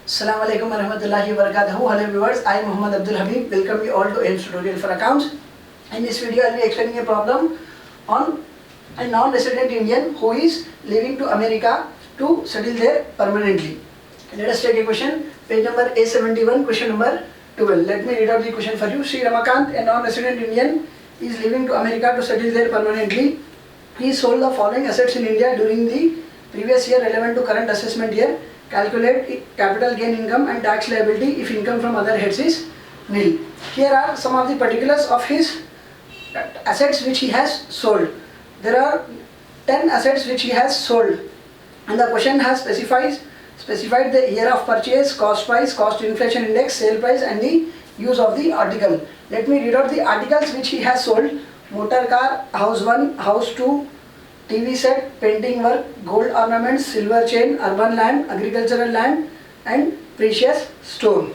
Assalamu alaikum warahmatullahi wabarakatuh. Hello viewers, I am Muhammad Abdul Habib. Welcome you all to AIMS tutorial for accounts. In this video, I will be explaining a problem on a non-resident Indian who is leaving to America to settle there permanently. Let us take a question. Page number A71, question number 12. Let me read out the question for you. Sri Ramakant, a non-resident Indian, is leaving to America to settle there permanently. He sold the following assets in India during the previous year relevant to current assessment year. Calculate capital gain income and tax liability if income from other heads is nil. Here are some of the particulars of his assets which he has sold. There are 10 assets which he has sold, and the question has specified the year of purchase, cost price, cost inflation index, sale price, and the use of the article. Let me read out the articles which he has sold. Motor car, house 1, house 2, TV set, painting work, gold ornaments, silver chain, urban land, agricultural land, and precious stone.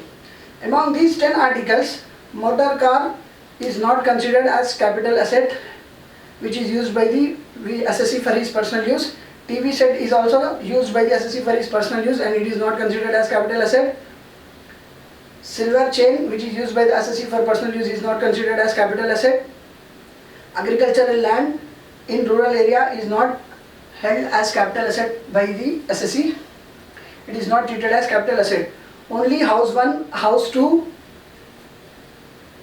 Among these 10 articles, motor car is not considered as capital asset, which is used by the assessee for his personal use. TV set is also used by the assessee for his personal use and it is not considered as capital asset. Silver chain, which is used by the assessee for personal use, is not considered as capital asset. Agricultural land in rural area is not held as capital asset by the assessee. It is not treated as capital asset. Only house 1, house 2,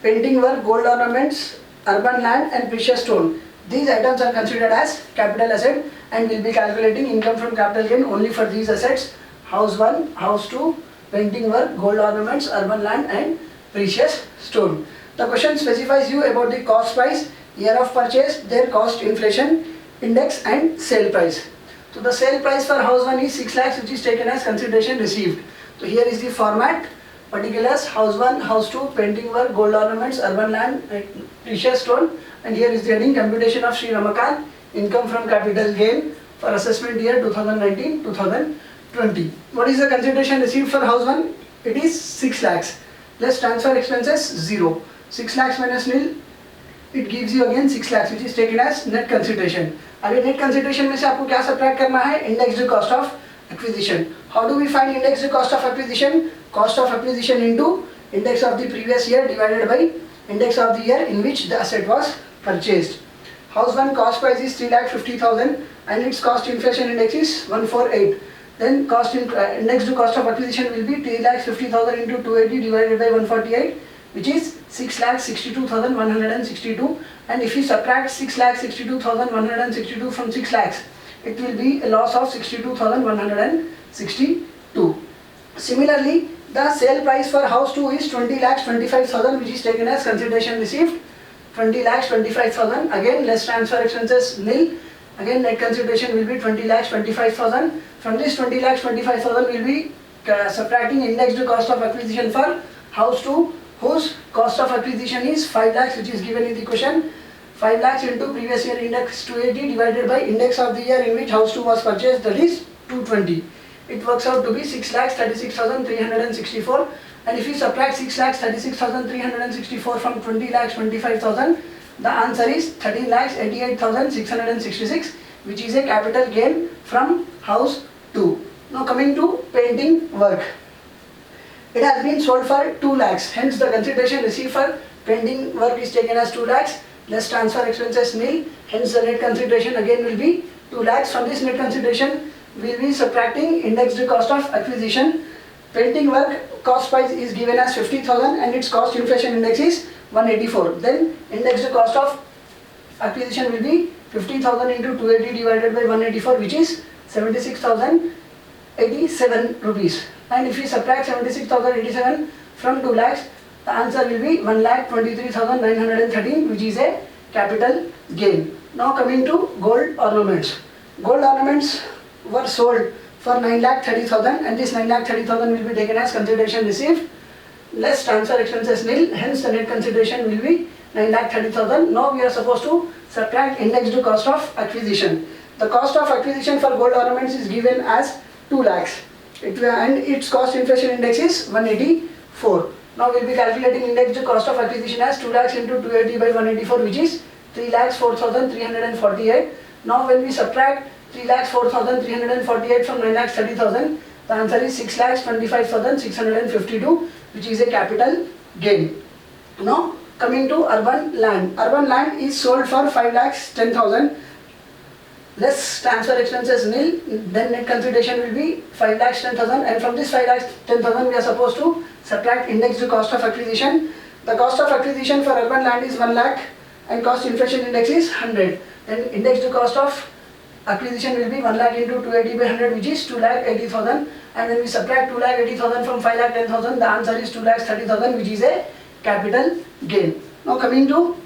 painting work, gold ornaments, urban land, and precious stone. These items are considered as capital asset and will be calculating income from capital gain only for these assets: house 1, house 2, painting work, gold ornaments, urban land, and precious stone. The question specifies you about the cost price, year of purchase, their cost inflation index, and sale price. So the sale price for house 1 is 6 lakhs, which is taken as consideration received. So here is the format: particulars, house 1, house 2, painting work, gold ornaments, urban land, and precious stone. And here is the heading: computation of Sri Ramakant income from capital gain for assessment year 2019-2020. What is the consideration received for house 1? It is 6 lakhs. Let's transfer expenses 0. 6 lakhs minus nil, it gives you again 6 lakhs, which is taken as net consideration. अगर net consideration में से आपको क्या subtract करना है? Indexed cost of acquisition. How do we find indexed cost of acquisition? Cost of acquisition into index of the previous year divided by index of the year in which the asset was purchased. House 1 cost price is 3,50,000 and its cost inflation index is 148. Then index to cost of acquisition will be 3,50,000 into 280 divided by 148, which is 6,62,162. And if you subtract 6,62,162 from 6 lakhs, it will be a loss of 62,162. Similarly, the sale price for house 2 is 20,25,000, which is taken as consideration received. 20,25,000. Again, less transfer expenses nil. Again, net consideration will be 20,25,000. From this 20,25,000, we will be subtracting indexed cost of acquisition for house 2, whose cost of acquisition is 5 lakhs, which is given in the question. 5 lakhs into previous year index 280 divided by index of the year in which house 2 was purchased, that is 220. It works out to be 6,36,364. And if you subtract 6,36,364 from 20,25,000, the answer is 13,88,666, which is a capital gain from house 2. Now coming to painting work. It has been sold for 2 lakhs. Hence the consideration received for painting work is taken as 2 lakhs. Less transfer expenses nil. Hence the net consideration again will be 2 lakhs. From this net consideration, we will be subtracting indexed cost of acquisition. Painting work cost price is given as 50,000 and its cost inflation index is 184. Then indexed cost of acquisition will be 50,000 into 280 divided by 184, which is 76,087 rupees. And if we subtract 76,087 from 2 lakhs, the answer will be 1,23,913, which is a capital gain. Now coming to gold ornaments. Gold ornaments were sold for 9,30,000 and this 9,30,000 will be taken as consideration received. Less transfer expenses nil, hence the net consideration will be 9,30,000. Now we are supposed to subtract indexed cost of acquisition. The cost of acquisition for gold ornaments is given as 2 lakhs and its cost inflation index is 184. Now we will be calculating indexed cost of acquisition as 2 lakhs into 280 by 184, which is 3,04,348. Now when we subtract 3,04,348 from 9,30,000, The answer is 6,25,652, which is a capital gain. Now coming to urban land. Urban land is sold for 5,10,000. Less transfer expenses nil, then net consideration will be 5,10,000, and from this 5,10,000 we are supposed to subtract indexed cost of acquisition. The cost of acquisition for urban land is 1 lakh and cost inflation index is 100. Then indexed cost of acquisition will be 1 lakh into 280 by 100, which is 2,80,000, and when we subtract 2,80,000 from 5,10,000, the answer is 2,30,000, which is a capital gain. Now coming to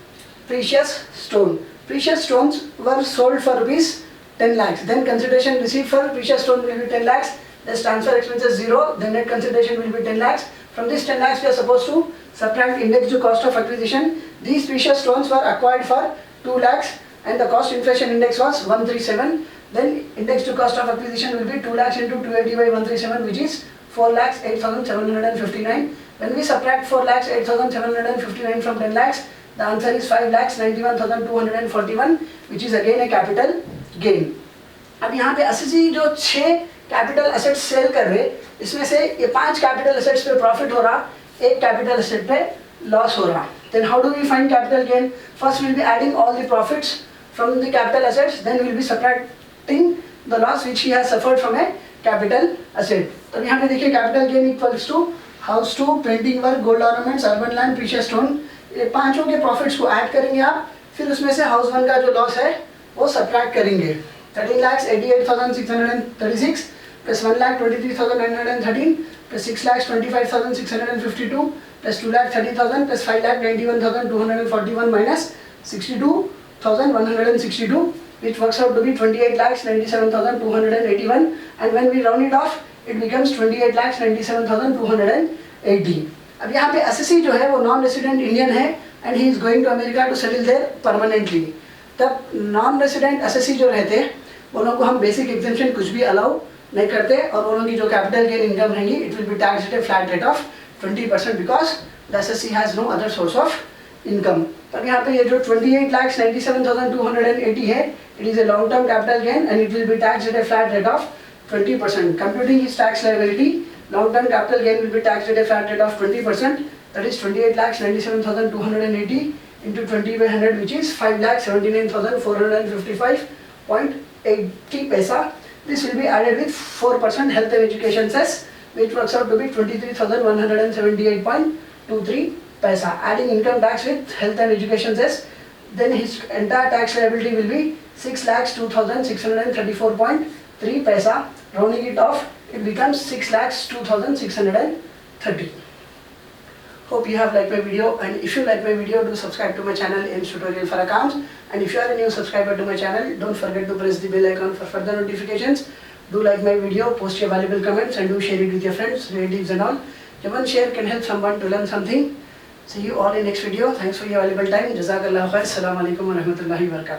precious stone. Precious stones were sold for rupees 10 lakhs. Then consideration received for precious stone will be 10 lakhs. Less transfer expenses 0. Then net consideration will be 10 lakhs. From this 10 lakhs we are supposed to subtract indexed cost of acquisition. These precious stones were acquired for 2 lakhs and the cost inflation index was 137. Then indexed cost of acquisition will be 2 lakhs into 280 by 137, which is 4 lakhs 8,759. When we subtract 4 lakhs 8,759 from 10 lakhs, the answer is 5,91,241, which is again a capital gain. अब यहाँ पे SSC जो 6 capital assets cell कर रहे, इसमें से ये 5 capital assets पे प्रॉफिट हो रहा, 1 कैपिटल एसेट पे लॉस हो रहा. Then how do we find capital gain? First we'll be adding all the profits from the capital assets, then we'll be subtracting the loss which he has suffered from a capital asset. तो यहाँ पे देखिए capital gain equals to house 2, printing work, gold ornaments, urban land, precious stone. ये पांचों के profits को add करेंगे आप, फिर उसमें से हाउस 1 का जो लॉस है वो सब्ट्रैक्ट करेंगे. 13,88,636 plus 1,23,913 plus 6,25,652 plus 2,30,000 plus 5,91,241 minus 62,162, which works out to be 28,97,281, and when we round it off it becomes 28,97,280. अब यहाँ पे एसएससी जो है वो नॉन रेसिडेंट इंडियन है and he is going to America to settle there permanently. तब non resident SSC जो रहते हैं वो लोगों को हम बेसिक एग्जेम्पशन कुछ भी अलाउ नहीं करते, और वो लोगों की जो कैपिटल गेन इनकम रहेंगी it will be tax at a flat rate of 20% because the SSC has no other source of income. तब यहाँ पे ये जो 28,97,280 है, it is a long term capital gain and it will be tax at a flat rate of 20%. Computing his tax liability, long-term capital gain will be taxed at a flat rate of 20%. That is 28,97,280 into 20 by 100, which is 5,79,455.80 paisa. This will be added with 4% health and education cess, which works out to be 23,178.23 paisa. Adding income tax with health and education cess, then his entire tax liability will be 6,02,634.3 paisa. Rounding it off, it becomes 6,02,630. Hope you have liked my video, and if you like my video, do subscribe to my channel AIMS Tutorial for Accounts. And if you are a new subscriber to my channel, don't forget to press the bell icon for further notifications. Do like my video, post your valuable comments, and do share it with your friends, relatives and all. Your one share can help someone to learn something. See you all in next video. Thanks for your valuable time. Jazakallah khair. Assalamu alaikum wa rahmatullahi wa barakatuh.